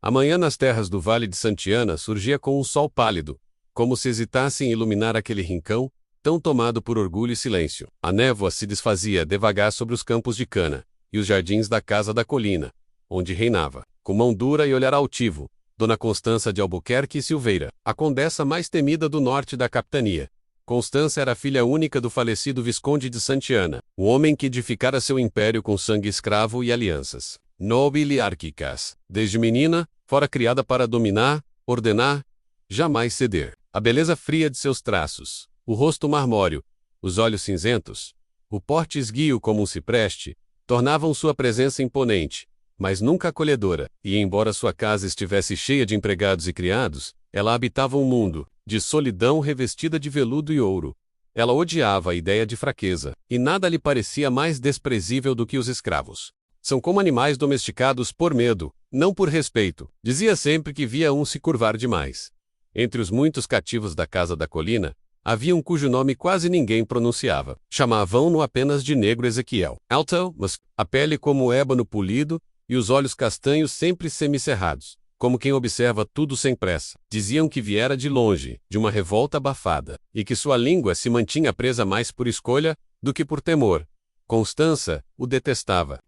A manhã nas terras do Vale de Santiana surgia com um sol pálido, como se hesitasse em iluminar aquele rincão, tão tomado por orgulho e silêncio. A névoa se desfazia devagar sobre os campos de cana e os jardins da casa da colina, onde reinava, com mão dura e olhar altivo, Dona Constança de Albuquerque e Silveira, a condessa mais temida do norte da capitania. Constança era filha única do falecido Visconde de Santiana, o homem que edificara seu império com sangue escravo e alianças nobiliárquicas. Desde menina, fora criada para dominar, ordenar, jamais ceder. A beleza fria de seus traços, o rosto marmóreo, os olhos cinzentos, o porte esguio como um cipreste, tornavam sua presença imponente, mas nunca acolhedora, e embora sua casa estivesse cheia de empregados e criados, ela habitava um mundo de solidão revestida de veludo e ouro. Ela odiava a ideia de fraqueza, e nada lhe parecia mais desprezível do que os escravos. São como animais domesticados por medo, não por respeito. Dizia sempre que via um se curvar demais. Entre os muitos cativos da casa da colina, havia um cujo nome quase ninguém pronunciava. Chamavam-no apenas de Negro Ezequiel. Alto, mas a pele como ébano polido, e os olhos castanhos sempre semicerrados, como quem observa tudo sem pressa. Diziam que viera de longe, de uma revolta abafada, e que sua língua se mantinha presa mais por escolha do que por temor. Constança o detestava.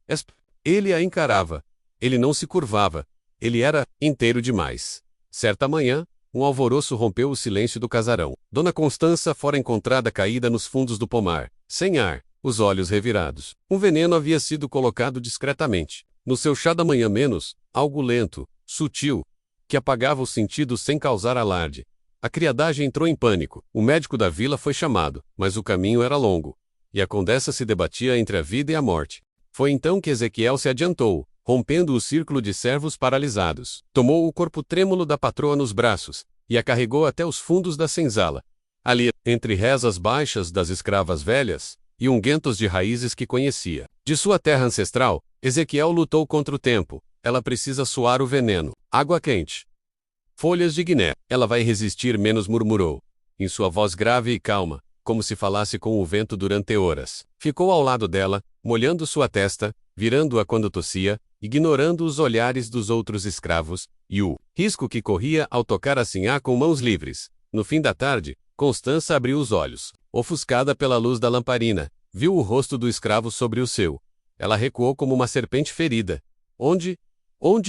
Ele a encarava. Ele não se curvava. Ele era inteiro demais. Certa manhã, um alvoroço rompeu o silêncio do casarão. Dona Constança fora encontrada caída nos fundos do pomar, sem ar, os olhos revirados. Um veneno havia sido colocado discretamente. No seu chá da manhã menos, algo lento, sutil, que apagava os sentidos sem causar alarde. A criadagem entrou em pânico. O médico da vila foi chamado, mas o caminho era longo, e a condessa se debatia entre a vida e a morte. Foi então que Ezequiel se adiantou, rompendo o círculo de servos paralisados. Tomou o corpo trêmulo da patroa nos braços, e a carregou até os fundos da senzala. Ali, entre rezas baixas das escravas velhas, e unguentos de raízes que conhecia. De sua terra ancestral, Ezequiel lutou contra o tempo. Ela precisa suar o veneno. Água quente. Folhas de guiné. Ela vai resistir menos, murmurou, em sua voz grave e calma, como se falasse com o vento durante horas. Ficou ao lado dela, molhando sua testa, virando-a quando tossia, ignorando os olhares dos outros escravos, e o risco que corria ao tocar a sinhá com mãos livres. No fim da tarde, Constança abriu os olhos. Ofuscada pela luz da lamparina, viu o rosto do escravo sobre o seu. Ela recuou como uma serpente ferida. Onde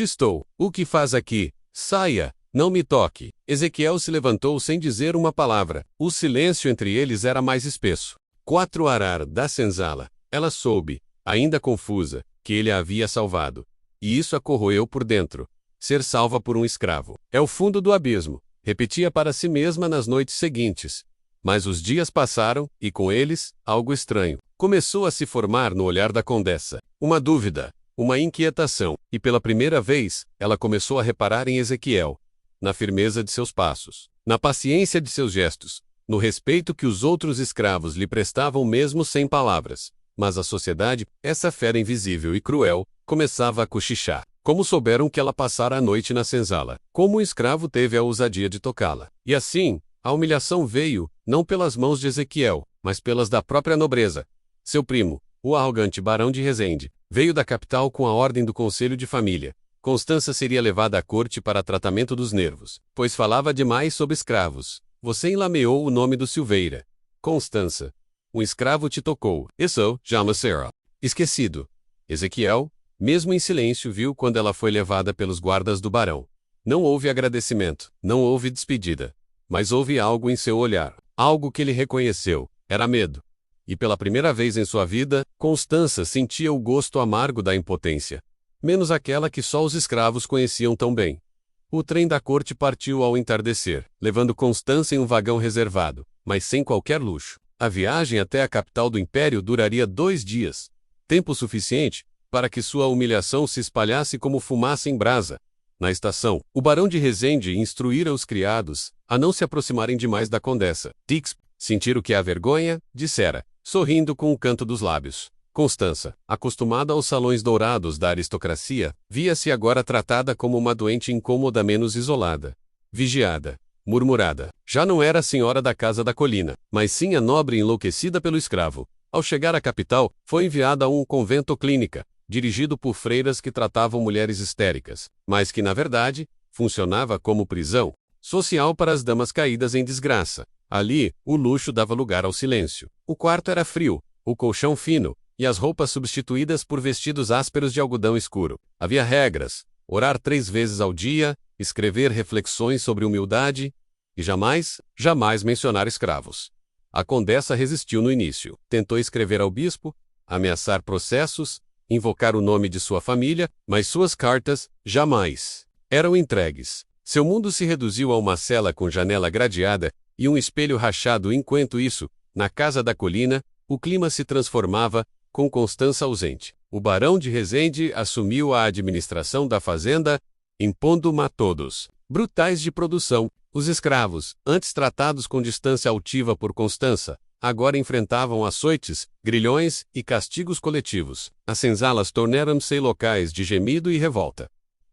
estou? O que faz aqui? Saia! Não me toque! Ezequiel se levantou sem dizer uma palavra. O silêncio entre eles era mais espesso. 4 arar da senzala. Ela soube, ainda confusa, que ele a havia salvado. E isso a corroeu por dentro. Ser salva por um escravo. É o fundo do abismo, repetia para si mesma nas noites seguintes. Mas os dias passaram, e com eles, algo estranho. Começou a se formar no olhar da condessa. Uma dúvida, uma inquietação, e pela primeira vez, ela começou a reparar em Ezequiel. Na firmeza de seus passos, na paciência de seus gestos, no respeito que os outros escravos lhe prestavam mesmo sem palavras. Mas a sociedade, essa fera invisível e cruel, começava a cochichar. Como souberam que ela passara a noite na senzala? Como o escravo teve a ousadia de tocá-la? E assim, a humilhação veio, não pelas mãos de Ezequiel, mas pelas da própria nobreza. Seu primo, o arrogante barão de Resende, veio da capital com a ordem do conselho de família. Constança seria levada à corte para tratamento dos nervos, pois falava demais sobre escravos. Você enlameou o nome do Silveira. Constança. Um escravo te tocou. Isso, jamais será esquecido. Ezequiel, mesmo em silêncio, viu quando ela foi levada pelos guardas do barão. Não houve agradecimento, não houve despedida. Mas houve algo em seu olhar, algo que ele reconheceu. Era medo. E pela primeira vez em sua vida, Constança sentia o gosto amargo da impotência. Menos aquela que só os escravos conheciam tão bem. O trem da corte partiu ao entardecer, levando Constança em um vagão reservado, mas sem qualquer luxo. A viagem até a capital do império duraria 2 dias. Tempo suficiente para que sua humilhação se espalhasse como fumaça em brasa. Na estação, o barão de Resende instruíra os criados a não se aproximarem demais da condessa. Tix, sentir o que é a vergonha, dissera, sorrindo com o canto dos lábios. Constança, acostumada aos salões dourados da aristocracia, via-se agora tratada como uma doente incômoda menos isolada. Vigiada, murmurada. Já não era a senhora da casa da colina, mas sim a nobre enlouquecida pelo escravo. Ao chegar à capital, foi enviada a um convento clínica, dirigido por freiras que tratavam mulheres histéricas, mas que, na verdade, funcionava como prisão social para as damas caídas em desgraça. Ali, o luxo dava lugar ao silêncio. O quarto era frio, o colchão fino, e as roupas substituídas por vestidos ásperos de algodão escuro. Havia regras: orar 3 vezes ao dia, escrever reflexões sobre humildade, e jamais mencionar escravos. A condessa resistiu no início. Tentou escrever ao bispo, ameaçar processos, invocar o nome de sua família, mas suas cartas jamais eram entregues. Seu mundo se reduziu a uma cela com janela gradeada e um espelho rachado. Enquanto isso, na casa da colina, o clima se transformava, com Constança ausente. O barão de Resende assumiu a administração da fazenda, impondo-ma a todos. Brutais de produção, os escravos, antes tratados com distância altiva por Constança, agora enfrentavam açoites, grilhões e castigos coletivos. As senzalas tornaram-se locais de gemido e revolta.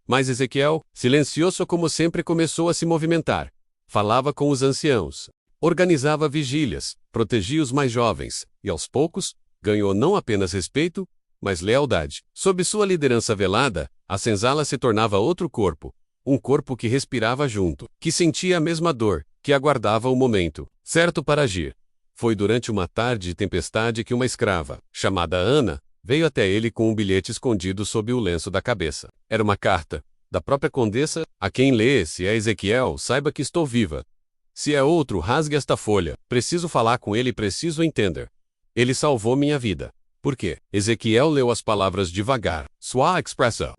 Mas Ezequiel, silencioso como sempre, começou a se movimentar. Falava com os anciãos, organizava vigílias, protegia os mais jovens, e aos poucos, ganhou não apenas respeito, mas lealdade. Sob sua liderança velada, a senzala se tornava outro corpo, um corpo que respirava junto, que sentia a mesma dor, que aguardava o momento certo para agir. Foi durante uma tarde de tempestade que uma escrava, chamada Ana, veio até ele com um bilhete escondido sob o lenço da cabeça. Era uma carta da própria condessa: a quem lê, se é Ezequiel, saiba que estou viva. Se é outro, rasgue esta folha. Preciso falar com ele, preciso entender. Ele salvou minha vida. Por quê? Ezequiel leu as palavras devagar. Sua expressão.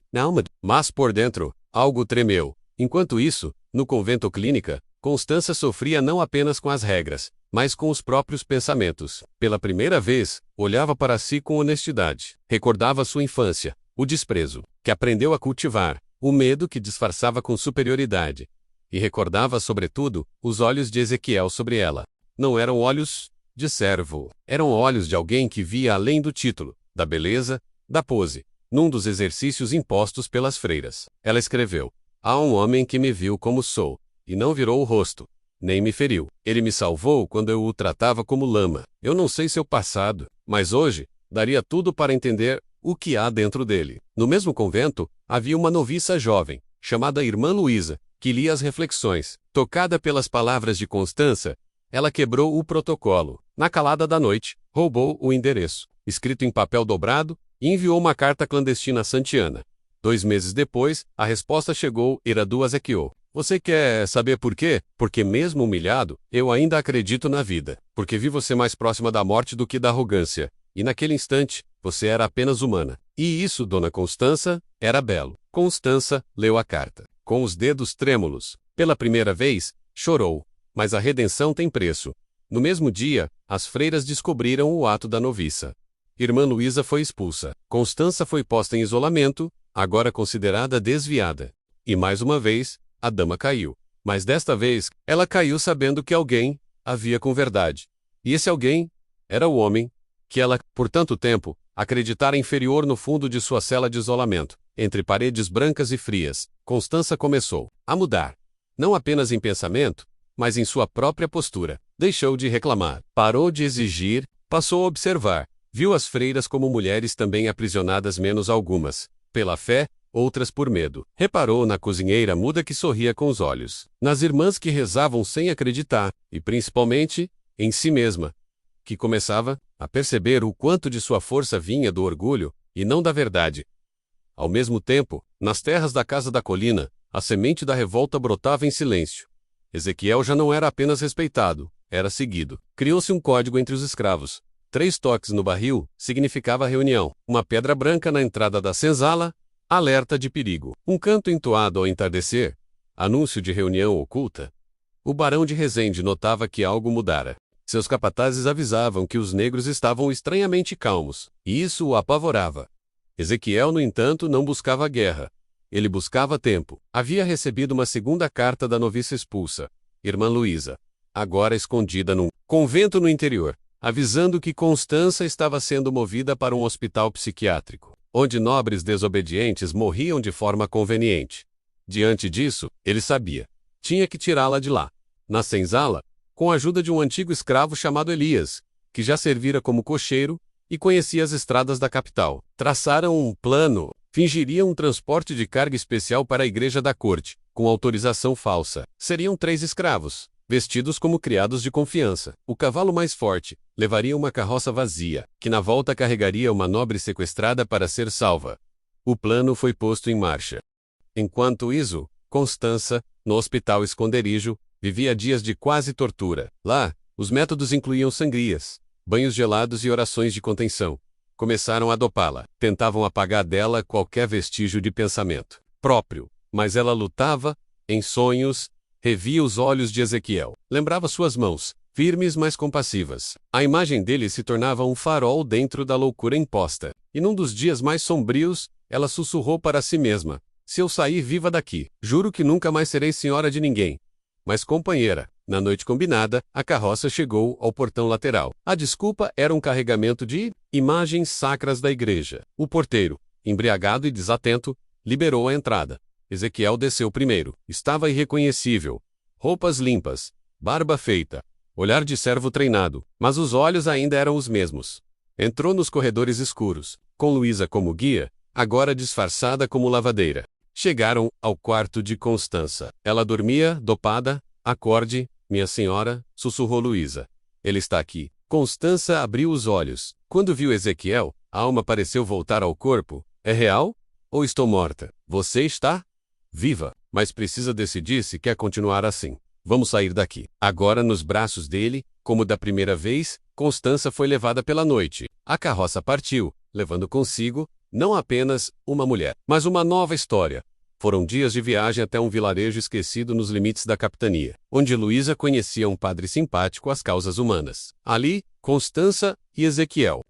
Mas por dentro, algo tremeu. Enquanto isso, no convento clínica, Constança sofria não apenas com as regras, mas com os próprios pensamentos. Pela primeira vez, olhava para si com honestidade. Recordava sua infância, o desprezo, que aprendeu a cultivar, o medo que disfarçava com superioridade. E recordava, sobretudo, os olhos de Ezequiel sobre ela. Não eram olhos de servo, eram olhos de alguém que via além do título, da beleza, da pose. Num dos exercícios impostos pelas freiras, ela escreveu: há um homem que me viu como sou, e não virou o rosto, nem me feriu. Ele me salvou quando eu o tratava como lama. Eu não sei seu passado, mas hoje, daria tudo para entender o que há dentro dele. No mesmo convento, havia uma noviça jovem, chamada Irmã Luísa, que lia as reflexões. Tocada pelas palavras de Constança, ela quebrou o protocolo. Na calada da noite, roubou o endereço, escrito em papel dobrado, e enviou uma carta clandestina a Santiana. 2 meses depois, a resposta chegou: Iradu Ezequiel. Você quer saber por quê? Porque mesmo humilhado, eu ainda acredito na vida. Porque vi você mais próxima da morte do que da arrogância. E naquele instante, você era apenas humana. E isso, dona Constança, era belo. Constança leu a carta. Com os dedos trêmulos. Pela primeira vez, chorou. Mas a redenção tem preço. No mesmo dia, as freiras descobriram o ato da noviça. Irmã Luísa foi expulsa. Constança foi posta em isolamento, agora considerada desviada. E mais uma vez, a dama caiu. Mas desta vez, ela caiu sabendo que alguém havia com verdade. E esse alguém era o homem que ela, por tanto tempo, acreditara inferior no fundo de sua cela de isolamento. Entre paredes brancas e frias, Constança começou a mudar. Não apenas em pensamento, mas em sua própria postura. Deixou de reclamar, parou de exigir, passou a observar. Viu as freiras como mulheres também aprisionadas, menos algumas pela fé, outras por medo. Reparou na cozinheira muda que sorria com os olhos, nas irmãs que rezavam sem acreditar, e principalmente, em si mesma, que começava a perceber o quanto de sua força vinha do orgulho, e não da verdade. Ao mesmo tempo, nas terras da Casa da Colina, a semente da revolta brotava em silêncio. Ezequiel já não era apenas respeitado, era seguido. Criou-se um código entre os escravos. 3 toques no barril significava reunião. Uma pedra branca na entrada da senzala, alerta de perigo. Um canto entoado ao entardecer, anúncio de reunião oculta. O barão de Resende notava que algo mudara. Seus capatazes avisavam que os negros estavam estranhamente calmos, e isso o apavorava. Ezequiel, no entanto, não buscava guerra. Ele buscava tempo. Havia recebido uma segunda carta da noviça expulsa, Irmã Luísa, agora escondida num convento no interior, avisando que Constança estava sendo movida para um hospital psiquiátrico, onde nobres desobedientes morriam de forma conveniente. Diante disso, ele sabia. Tinha que tirá-la de lá. Na senzala, com a ajuda de um antigo escravo chamado Elias, que já servira como cocheiro, e conhecia as estradas da capital. Traçaram um plano. Fingiriam um transporte de carga especial para a igreja da corte, com autorização falsa. Seriam 3 escravos, vestidos como criados de confiança. O cavalo mais forte levaria uma carroça vazia, que na volta carregaria uma nobre sequestrada para ser salva. O plano foi posto em marcha. Enquanto isso, Constança, no hospital esconderijo, vivia dias de quase tortura. Lá, os métodos incluíam sangrias, banhos gelados e orações de contenção. Começaram a dopá-la. Tentavam apagar dela qualquer vestígio de pensamento próprio. Mas ela lutava, em sonhos, revia os olhos de Ezequiel. Lembrava suas mãos, firmes mas compassivas. A imagem dele se tornava um farol dentro da loucura imposta. E num dos dias mais sombrios, ela sussurrou para si mesma: se eu sair viva daqui, juro que nunca mais serei senhora de ninguém. Mas companheira, na noite combinada, a carroça chegou ao portão lateral. A desculpa era um carregamento de imagens sacras da igreja. O porteiro, embriagado e desatento, liberou a entrada. Ezequiel desceu primeiro. Estava irreconhecível. Roupas limpas, barba feita, olhar de servo treinado, mas os olhos ainda eram os mesmos. Entrou nos corredores escuros, com Luísa como guia, agora disfarçada como lavadeira. Chegaram ao quarto de Constança. Ela dormia, dopada. Acorde, minha senhora, sussurrou Luísa. Ele está aqui. Constança abriu os olhos. Quando viu Ezequiel, a alma pareceu voltar ao corpo. É real? Ou estou morta? Você está viva, mas precisa decidir se quer continuar assim. Vamos sair daqui. Agora nos braços dele, como da primeira vez, Constança foi levada pela noite. A carroça partiu, levando consigo não apenas uma mulher, mas uma nova história. Foram dias de viagem até um vilarejo esquecido nos limites da capitania, onde Luísa conhecia um padre simpático às causas humanas. Ali, Constança e Ezequiel.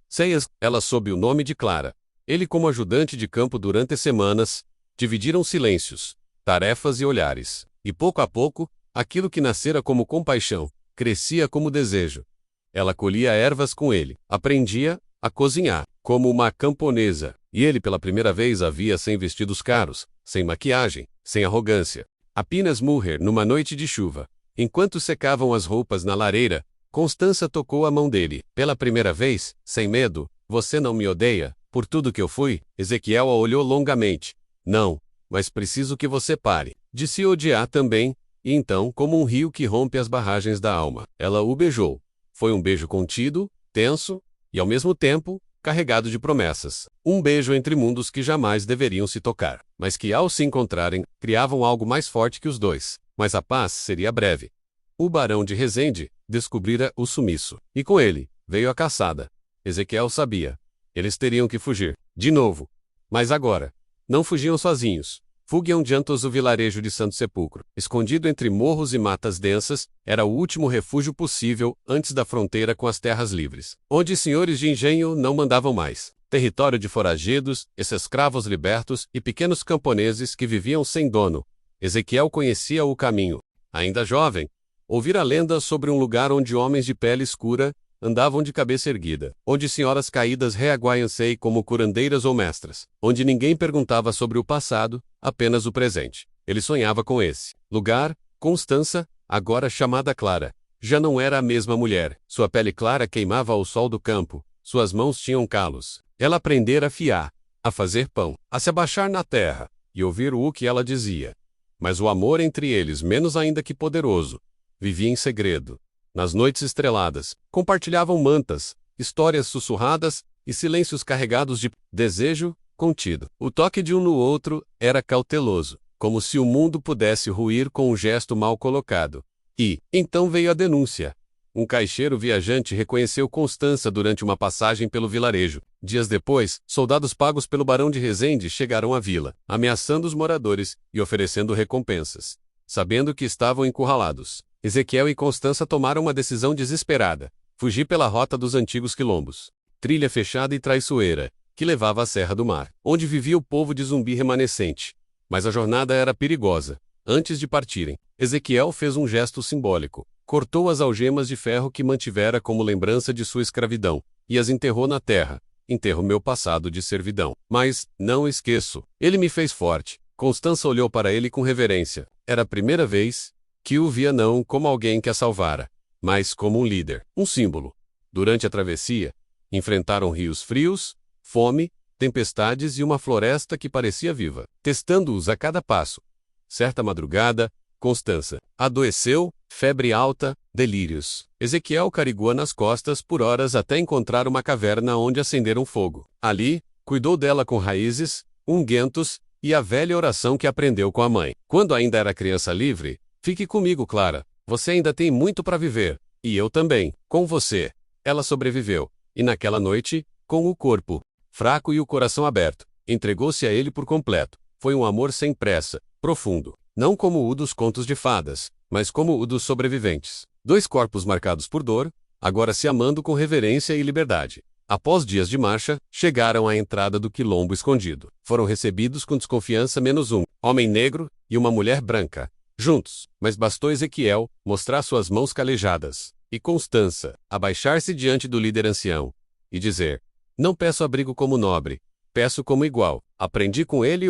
Ela sob o nome de Clara. Ele como ajudante de campo durante semanas, dividiram silêncios, tarefas e olhares. E pouco a pouco, aquilo que nascera como compaixão, crescia como desejo. Ela colhia ervas com ele, aprendia a cozinhar, como uma camponesa. E ele pela primeira vez a via sem vestidos caros, sem maquiagem, sem arrogância. Apenas Mulher numa noite de chuva. Enquanto secavam as roupas na lareira, Constança tocou a mão dele. Pela primeira vez, sem medo: você não me odeia, por tudo que eu fui? Ezequiel a olhou longamente. Não, mas preciso que você pare de se odiar também. E então, como um rio que rompe as barragens da alma, ela o beijou. Foi um beijo contido, tenso, e ao mesmo tempo, carregado de promessas. Um beijo entre mundos que jamais deveriam se tocar, mas que ao se encontrarem, criavam algo mais forte que os dois. Mas a paz seria breve. O barão de Resende descobrira o sumiço. E com ele, veio a caçada. Ezequiel sabia. Eles teriam que fugir. De novo. Mas agora, não fugiam sozinhos. Fugiam diante do vilarejo de Santo Sepulcro. Escondido entre morros e matas densas, era o último refúgio possível antes da fronteira com as terras livres, onde senhores de engenho não mandavam mais. Território de foragidos, escravos libertos e pequenos camponeses que viviam sem dono. Ezequiel conhecia o caminho. Ainda jovem, ouvira lendas sobre um lugar onde homens de pele escura andavam de cabeça erguida, onde senhoras caídas reaguaiam-se como curandeiras ou mestras, onde ninguém perguntava sobre o passado, apenas o presente. Ele sonhava com esse lugar. Constança, agora chamada Clara, já não era a mesma mulher. Sua pele clara queimava ao sol do campo, suas mãos tinham calos. Ela aprendera a fiar, a fazer pão, a se abaixar na terra, e ouvir o que ela dizia. Mas o amor entre eles, menos ainda que poderoso, vivia em segredo. Nas noites estreladas, compartilhavam mantas, histórias sussurradas e silêncios carregados de desejo contido. O toque de um no outro era cauteloso, como se o mundo pudesse ruir com um gesto mal colocado. E, então veio a denúncia. Um caixeiro viajante reconheceu Constança durante uma passagem pelo vilarejo. Dias depois, soldados pagos pelo barão de Resende chegaram à vila, ameaçando os moradores e oferecendo recompensas. Sabendo que estavam encurralados, Ezequiel e Constança tomaram uma decisão desesperada: fugir pela rota dos antigos quilombos. Trilha fechada e traiçoeira, que levava à Serra do Mar, onde vivia o povo de zumbi remanescente. Mas a jornada era perigosa. Antes de partirem, Ezequiel fez um gesto simbólico. Cortou as algemas de ferro que mantivera como lembrança de sua escravidão, e as enterrou na terra. Enterro meu passado de servidão. Mas, não esqueço, ele me fez forte. Constança olhou para ele com reverência. Era a primeira vez que o via não como alguém que a salvara, mas como um líder, um símbolo. Durante a travessia, Enfrentaram rios frios, fome, tempestades e uma floresta que parecia viva, testando-os a cada passo. Certa madrugada, Constança adoeceu, febre alta, delírios. Ezequiel carregou-a nas costas por horas até encontrar uma caverna onde acenderam fogo. Ali, cuidou dela com raízes, unguentos e a velha oração que aprendeu com a mãe. Quando ainda era criança livre, fique comigo, Clara. Você ainda tem muito para viver. E eu também, com você. Ela sobreviveu. E naquela noite, com o corpo fraco e o coração aberto, entregou-se a ele por completo. Foi um amor sem pressa, profundo. Não como o dos contos de fadas, mas como o dos sobreviventes. Dois corpos marcados por dor, agora se amando com reverência e liberdade. Após dias de marcha, chegaram à entrada do quilombo escondido. Foram recebidos com desconfiança menos um homem negro e uma mulher branca, juntos. Mas bastou Ezequiel mostrar suas mãos calejadas, e Constança abaixar-se diante do líder ancião e dizer: não peço abrigo como nobre, peço como igual. Aprendi com ele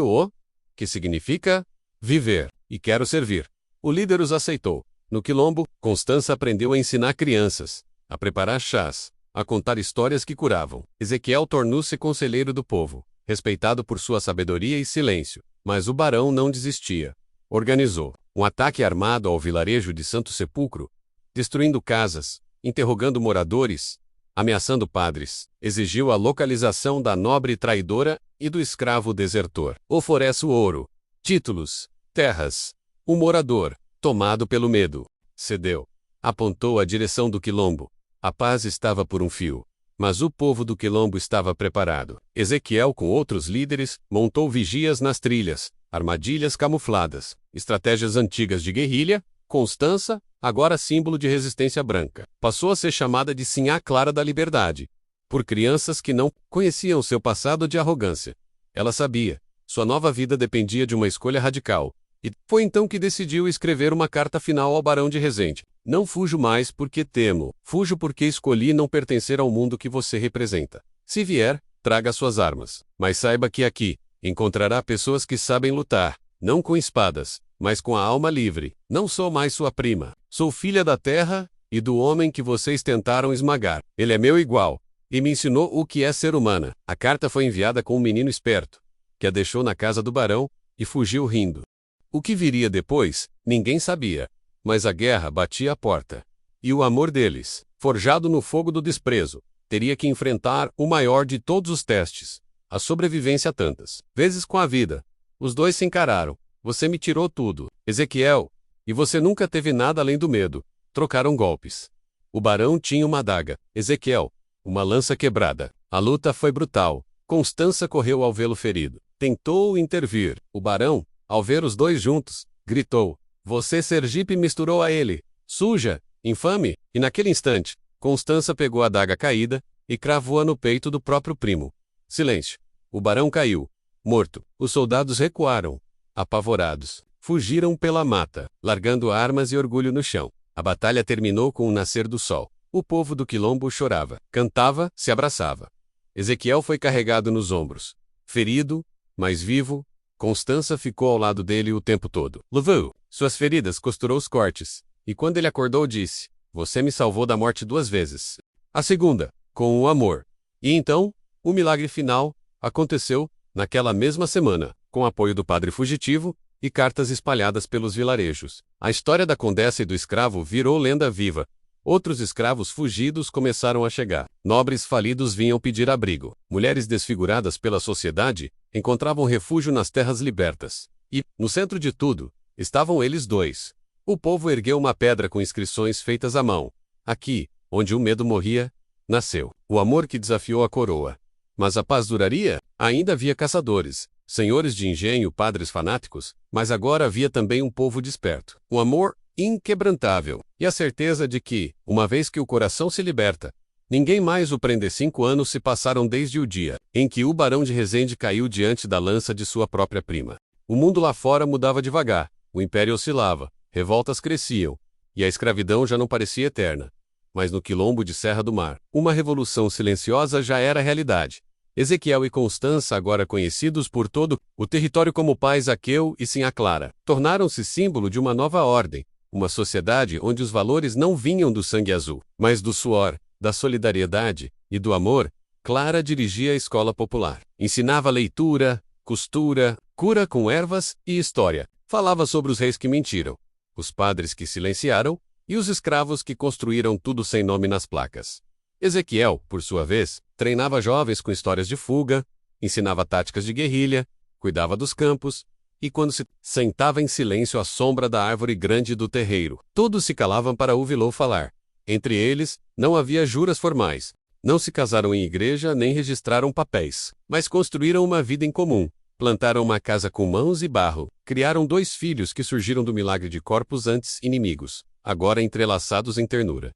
que significa viver, e quero servir. O líder os aceitou. No quilombo, Constança aprendeu a ensinar crianças, a preparar chás, a contar histórias que curavam. Ezequiel tornou-se conselheiro do povo, respeitado por sua sabedoria e silêncio. Mas o barão não desistia. Organizou um ataque armado ao vilarejo de Santo Sepulcro, destruindo casas, interrogando moradores, ameaçando padres. Exigiu a localização da nobre traidora e do escravo desertor. Oferece o ouro, títulos, terras. O morador, tomado pelo medo, cedeu. Apontou a direção do quilombo. A paz estava por um fio. Mas o povo do quilombo estava preparado. Ezequiel, com outros líderes, montou vigias nas trilhas, armadilhas camufladas, estratégias antigas de guerrilha. Constança, agora símbolo de resistência branca, passou a ser chamada de Sinhá Clara da Liberdade, por crianças que não conheciam seu passado de arrogância. Ela sabia, sua nova vida dependia de uma escolha radical. E foi então que decidiu escrever uma carta final ao barão de Resende. Não fujo mais porque temo, fujo porque escolhi não pertencer ao mundo que você representa. Se vier, traga suas armas. Mas saiba que aqui, encontrará pessoas que sabem lutar, não com espadas, mas com a alma livre. Não sou mais sua prima. Sou filha da terra e do homem que vocês tentaram esmagar. Ele é meu igual, e me ensinou o que é ser humana. A carta foi enviada com um menino esperto, que a deixou na casa do barão, e fugiu rindo. O que viria depois, ninguém sabia, mas a guerra batia à porta. E o amor deles, forjado no fogo do desprezo, teria que enfrentar o maior de todos os testes, a sobrevivência tantas vezes com a vida. Os dois se encararam. Você me tirou tudo, Ezequiel, e você nunca teve nada além do medo. Trocaram golpes. O barão tinha uma adaga, Ezequiel, uma lança quebrada. A luta foi brutal. Constança correu ao vê-lo ferido. Tentou intervir. O barão, ao ver os dois juntos, gritou: você, Sergipe, misturou a ele. Suja, infame! E naquele instante, Constança pegou a adaga caída e cravou-a no peito do próprio primo. Silêncio. O barão caiu, morto. Os soldados recuaram, apavorados. Fugiram pela mata, largando armas e orgulho no chão. A batalha terminou com o nascer do sol. O povo do quilombo chorava, cantava, se abraçava. Ezequiel foi carregado nos ombros. Ferido, mas vivo, Constança ficou ao lado dele o tempo todo. Levou suas feridas, costurou os cortes, e quando ele acordou disse: você me salvou da morte 2 vezes. A segunda, com o amor. E então, o milagre final aconteceu, naquela mesma semana, com apoio do padre fugitivo e cartas espalhadas pelos vilarejos. A história da condessa e do escravo virou lenda viva. Outros escravos fugidos começaram a chegar. Nobres falidos vinham pedir abrigo. Mulheres desfiguradas pela sociedade encontravam refúgio nas terras libertas. E, no centro de tudo, estavam eles dois. O povo ergueu uma pedra com inscrições feitas à mão. Aqui, onde o medo morria, nasceu o amor que desafiou a coroa. Mas a paz duraria? Ainda havia caçadores, senhores de engenho, padres fanáticos, mas agora havia também um povo desperto. Um amor inquebrantável, e a certeza de que, uma vez que o coração se liberta, ninguém mais o prende. 5 anos se passaram desde o dia em que o barão de Resende caiu diante da lança de sua própria prima. O mundo lá fora mudava devagar, o império oscilava, revoltas cresciam, e a escravidão já não parecia eterna. Mas no quilombo de Serra do Mar, uma revolução silenciosa já era realidade. Ezequiel e Constança, agora conhecidos por todo o território como pais Zaqueu e Sinhá Clara, tornaram-se símbolo de uma nova ordem, uma sociedade onde os valores não vinham do sangue azul, mas do suor, da solidariedade e do amor, Clara dirigia a escola popular. Ensinava leitura, costura, cura com ervas e história. Falava sobre os reis que mentiram, os padres que silenciaram e os escravos que construíram tudo sem nome nas placas. Ezequiel, por sua vez, treinava jovens com histórias de fuga, ensinava táticas de guerrilha, cuidava dos campos, e quando se sentava em silêncio à sombra da árvore grande do terreiro, todos se calavam para ouvi-lo falar. Entre eles, não havia juras formais. Não se casaram em igreja nem registraram papéis, mas construíram uma vida em comum. Plantaram uma casa com mãos e barro. Criaram 2 filhos que surgiram do milagre de corpos antes inimigos, agora entrelaçados em ternura.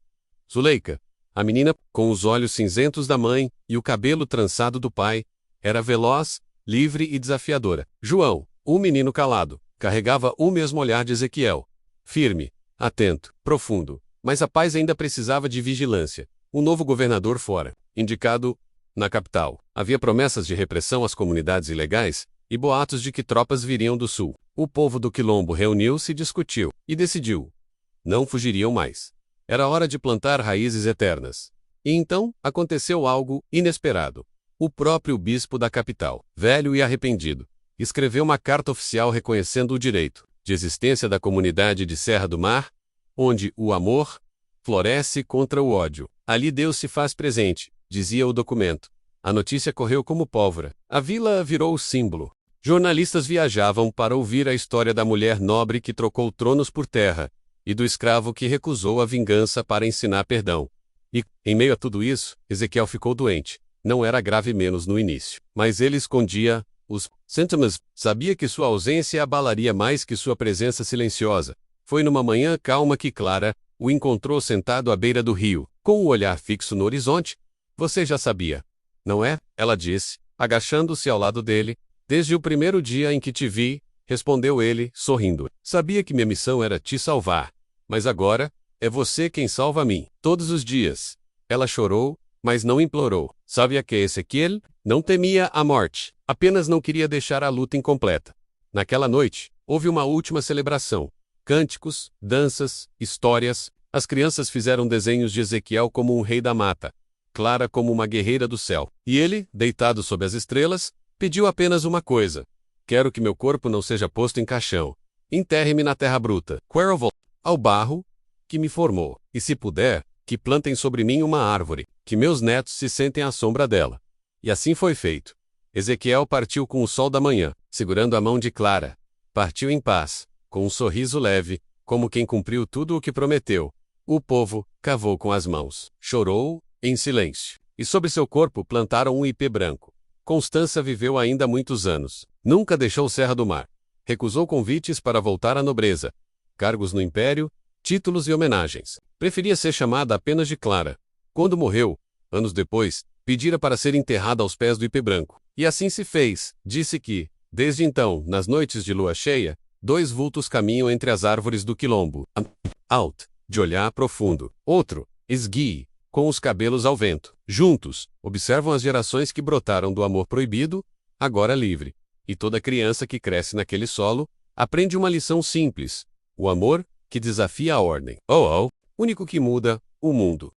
Zuleika, a menina com os olhos cinzentos da mãe e o cabelo trançado do pai, era veloz, livre e desafiadora. João, o menino calado, carregava o mesmo olhar de Ezequiel. Firme, atento, profundo. Mas a paz ainda precisava de vigilância. O novo governador fora, indicado na capital. Havia promessas de repressão às comunidades ilegais e boatos de que tropas viriam do sul. O povo do Quilombo reuniu-se e discutiu, e decidiu. Não fugiriam mais. Era hora de plantar raízes eternas. E então, aconteceu algo inesperado. O próprio bispo da capital, velho e arrependido, escreveu uma carta oficial reconhecendo o direito de existência da comunidade de Serra do Mar, onde o amor floresce contra o ódio. Ali Deus se faz presente, dizia o documento. A notícia correu como pólvora. A vila virou o símbolo. Jornalistas viajavam para ouvir a história da mulher nobre que trocou tronos por terra, e do escravo que recusou a vingança para ensinar perdão. E, em meio a tudo isso, Ezequiel ficou doente. Não era grave menos no início, mas ele escondia os sintomas. Sabia que sua ausência abalaria mais que sua presença silenciosa. Foi numa manhã calma que Clara o encontrou sentado à beira do rio, com o olhar fixo no horizonte. Você já sabia, não é? Ela disse, agachando-se ao lado dele. Desde o primeiro dia em que te vi, respondeu ele, sorrindo. Sabia que minha missão era te salvar. Mas agora, é você quem salva a mim. Todos os dias. Ela chorou, mas não implorou. Sabia que Ezequiel não temia a morte, apenas não queria deixar a luta incompleta. Naquela noite, houve uma última celebração. Cânticos, danças, histórias. As crianças fizeram desenhos de Ezequiel como um rei da mata, Clara como uma guerreira do céu. E ele, deitado sob as estrelas, pediu apenas uma coisa. Quero que meu corpo não seja posto em caixão. Enterre-me na terra bruta. Quero ao barro que me formou. E se puder, que plantem sobre mim uma árvore, que meus netos se sentem à sombra dela. E assim foi feito. Ezequiel partiu com o sol da manhã, segurando a mão de Clara. Partiu em paz, com um sorriso leve, como quem cumpriu tudo o que prometeu. O povo cavou com as mãos, chorou, em silêncio, e sobre seu corpo plantaram um ipê branco. Constança viveu ainda muitos anos. Nunca deixou Serra do Mar. Recusou convites para voltar à nobreza, cargos no império, títulos e homenagens. Preferia ser chamada apenas de Clara. Quando morreu, anos depois, pedira para ser enterrada aos pés do ipê branco. E assim se fez. Disse que, desde então, nas noites de lua cheia, 2 vultos caminham entre as árvores do Quilombo. Alt, de olhar profundo. Outro, esguie, com os cabelos ao vento. Juntos, observam as gerações que brotaram do amor proibido, agora livre. E toda criança que cresce naquele solo, aprende uma lição simples. O amor, que desafia a ordem. Único que muda, o mundo.